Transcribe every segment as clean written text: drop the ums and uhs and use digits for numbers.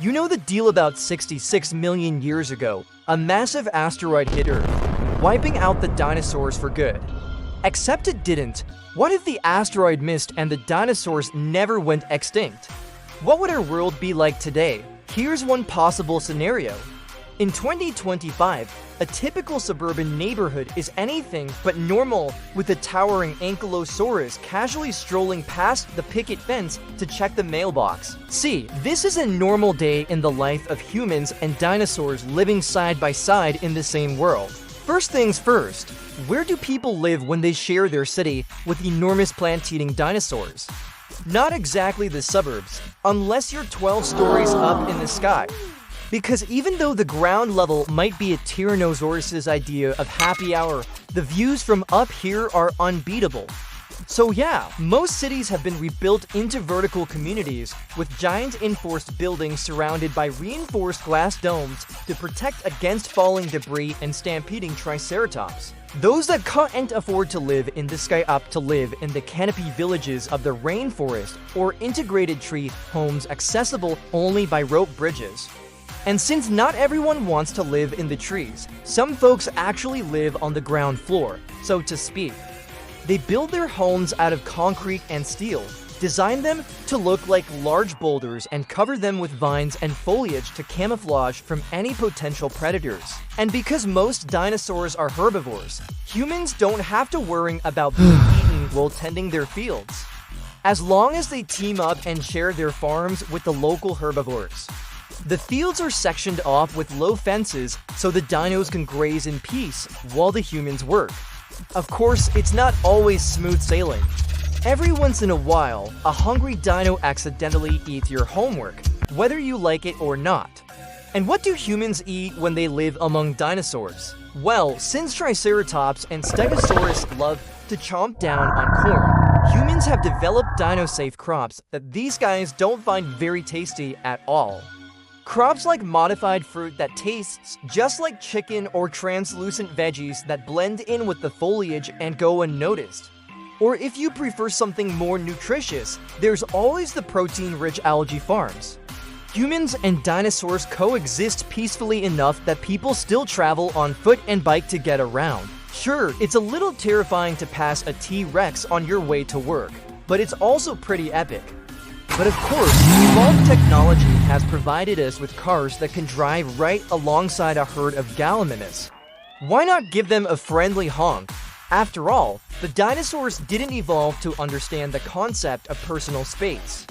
You know the deal about 66 million years ago, a massive asteroid hit Earth, wiping out the dinosaurs for good. Except it didn't. What if the asteroid missed and the dinosaurs never went extinct? What would our world be like today? Here's one possible scenario. In 2025, a typical suburban neighborhood is anything but normal, with a towering ankylosaurus casually strolling past the picket fence to check the mailbox. See, this is a normal day in the life of humans and dinosaurs living side by side in the same world. First things first, where do people live when they share their city with enormous plant-eating dinosaurs? Not exactly the suburbs, unless you're 12 stories up in the sky. Because even though the ground level might be a Tyrannosaurus's idea of happy hour, the views from up here are unbeatable. So yeah, most cities have been rebuilt into vertical communities with giant enforced buildings surrounded by reinforced glass domes to protect against falling debris and stampeding triceratops. Those that can't afford to live in the sky opt to live in the canopy villages of the rainforest or integrated tree homes accessible only by rope bridges. And since not everyone wants to live in the trees, some folks actually live on the ground floor, so to speak. They build their homes out of concrete and steel, design them to look like large boulders, and cover them with vines and foliage to camouflage from any potential predators. And because most dinosaurs are herbivores, humans don't have to worry about being eaten while tending their fields, as long as they team up and share their farms with the local herbivores. The fields are sectioned off with low fences so the dinos can graze in peace while the humans work. Of course, it's not always smooth sailing. Every once in a while, a hungry dino accidentally eats your homework, whether you like it or not. And what do humans eat when they live among dinosaurs? Well, since Triceratops and Stegosaurus love to chomp down on corn, humans have developed dino-safe crops that these guys don't find very tasty at all. Crops like modified fruit that tastes just like chicken or translucent veggies that blend in with the foliage and go unnoticed. Or if you prefer something more nutritious, there's always the protein-rich algae farms. Humans and dinosaurs coexist peacefully enough that people still travel on foot and bike to get around. Sure, it's a little terrifying to pass a T-Rex on your way to work, but it's also pretty epic. But of course, evolved technology has provided us with cars that can drive right alongside a herd of gallimimus. Why not give them a friendly honk? After all, the dinosaurs didn't evolve to understand the concept of personal space.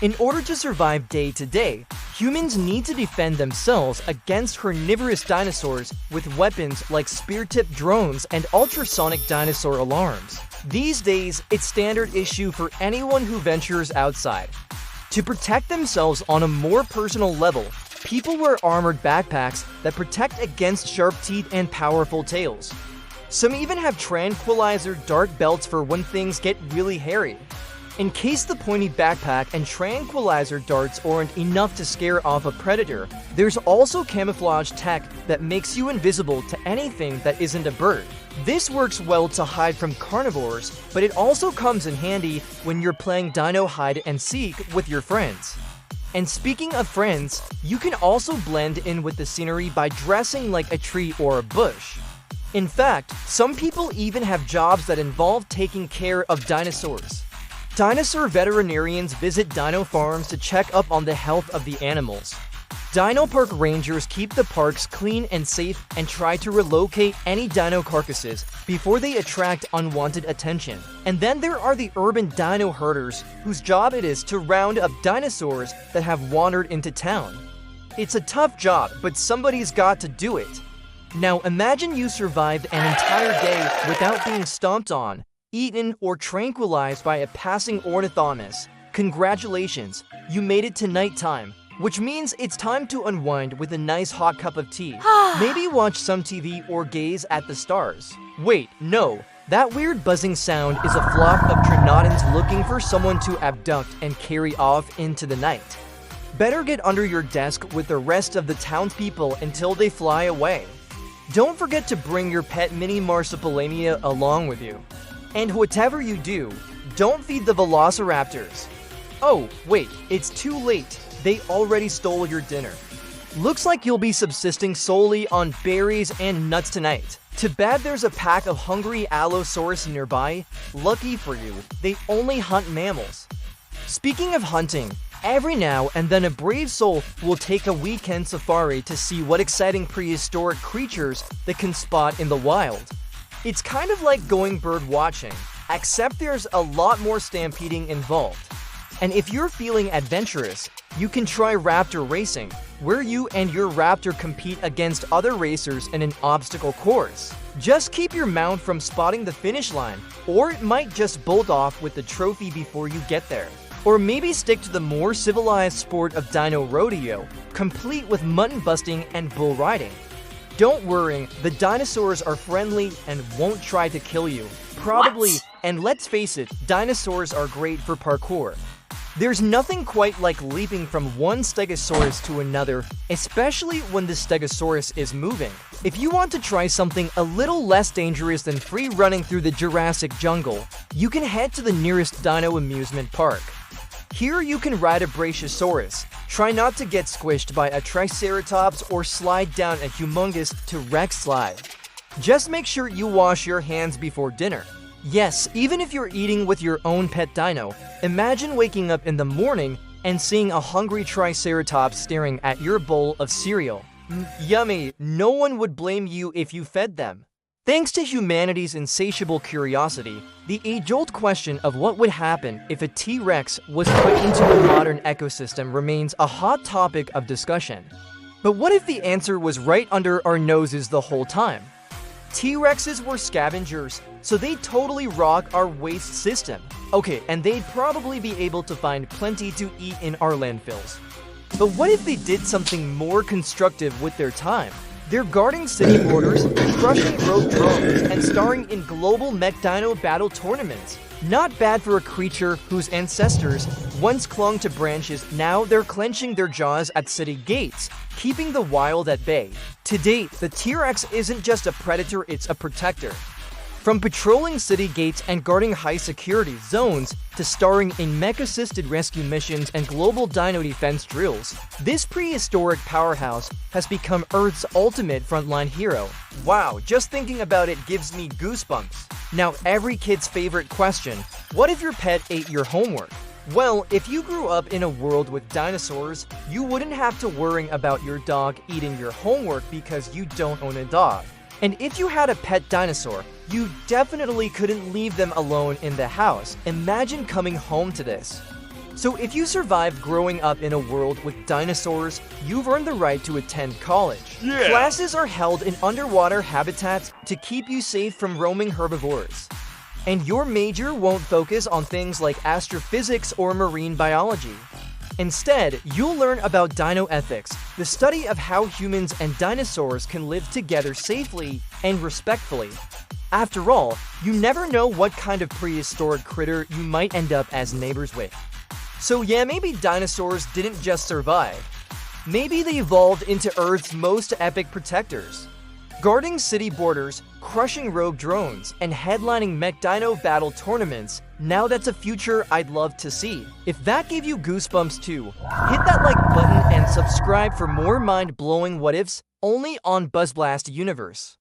In order to survive day to day, humans need to defend themselves against carnivorous dinosaurs with weapons like spear-tipped drones and ultrasonic dinosaur alarms. These days, it's standard issue for anyone who ventures outside. To protect themselves on a more personal level, people wear armored backpacks that protect against sharp teeth and powerful tails. Some even have tranquilizer dart belts for when things get really hairy. In case the pointy backpack and tranquilizer darts aren't enough to scare off a predator, there's also camouflage tech that makes you invisible to anything that isn't a bird. This works well to hide from carnivores, but it also comes in handy when you're playing dino hide and seek with your friends. And speaking of friends, you can also blend in with the scenery by dressing like a tree or a bush. In fact, some people even have jobs that involve taking care of dinosaurs. Dinosaur veterinarians visit dino farms to check up on the health of the animals. Dino park rangers keep the parks clean and safe and try to relocate any dino carcasses before they attract unwanted attention. And then there are the urban dino herders whose job it is to round up dinosaurs that have wandered into town. It's a tough job, but somebody's got to do it. Now imagine you survived an entire day without being stomped on, eaten, or tranquilized by a passing ornithomimus. Congratulations, you made it to nighttime, which means it's time to unwind with a nice hot cup of tea. Maybe watch some TV or gaze at the stars. Wait, no, that weird buzzing sound is a flock of Trinodons looking for someone to abduct and carry off into the night. Better get under your desk with the rest of the townspeople until they fly away. Don't forget to bring your pet mini Marsupilami along with you. And whatever you do, don't feed the velociraptors. Oh, wait, it's too late. they already stole your dinner. Looks like you'll be subsisting solely on berries and nuts tonight. Too bad there's a pack of hungry Allosaurus nearby. Lucky for you, they only hunt mammals. Speaking of hunting, every now and then a brave soul will take a weekend safari to see what exciting prehistoric creatures they can spot in the wild. It's kind of like going bird watching, except there's a lot more stampeding involved. And if you're feeling adventurous, you can try raptor racing, where you and your raptor compete against other racers in an obstacle course. Just keep your mount from spotting the finish line, or it might just bolt off with the trophy before you get there. Or maybe stick to the more civilized sport of dino rodeo, complete with mutton busting and bull riding. Don't worry, the dinosaurs are friendly and won't try to kill you. Probably, and let's face it, dinosaurs are great for parkour. There's nothing quite like leaping from one stegosaurus to another, especially when the stegosaurus is moving. If you want to try something a little less dangerous than free running through the Jurassic jungle, you can head to the nearest dino amusement park. Here you can ride a Brachiosaurus, try not to get squished by a Triceratops or slide down a humongous T-Rex slide. Just make sure you wash your hands before dinner. Yes, even if you're eating with your own pet dino, imagine waking up in the morning and seeing a hungry Triceratops staring at your bowl of cereal. Yummy, no one would blame you if you fed them. Thanks to humanity's insatiable curiosity, the age-old question of what would happen if a T-Rex was put into a modern ecosystem remains a hot topic of discussion. But what if the answer was right under our noses the whole time? T-Rexes were scavengers, so they'd totally rock our waste system. Okay, and they'd probably be able to find plenty to eat in our landfills. But what if they did something more constructive with their time? They're guarding city borders, crushing rogue drones, and starring in global mech dino battle tournaments. Not bad for a creature whose ancestors once clung to branches. Now they're clenching their jaws at city gates, keeping the wild at bay. To date, the T-Rex isn't just a predator, it's a protector. From patrolling city gates and guarding high-security zones to starring in mech-assisted rescue missions and global dino defense drills, this prehistoric powerhouse has become Earth's ultimate frontline hero. Wow, just thinking about it gives me goosebumps. Now, every kid's favorite question, what if your pet ate your homework? Well, if you grew up in a world with dinosaurs, you wouldn't have to worry about your dog eating your homework because you don't own a dog. And if you had a pet dinosaur, you definitely couldn't leave them alone in the house. Imagine coming home to this. So if you survived growing up in a world with dinosaurs, you've earned the right to attend college. Yeah. Classes are held in underwater habitats to keep you safe from roaming herbivores. And your major won't focus on things like astrophysics or marine biology. Instead, you'll learn about dino ethics, the study of how humans and dinosaurs can live together safely and respectfully. After all, you never know what kind of prehistoric critter you might end up as neighbors with. So yeah, maybe dinosaurs didn't just survive. Maybe they evolved into Earth's most epic protectors. Guarding city borders, crushing rogue drones, and headlining mech dino battle tournaments, now that's a future I'd love to see. If that gave you goosebumps too, hit that like button and subscribe for more mind-blowing what-ifs only on BuzzBlast Universe.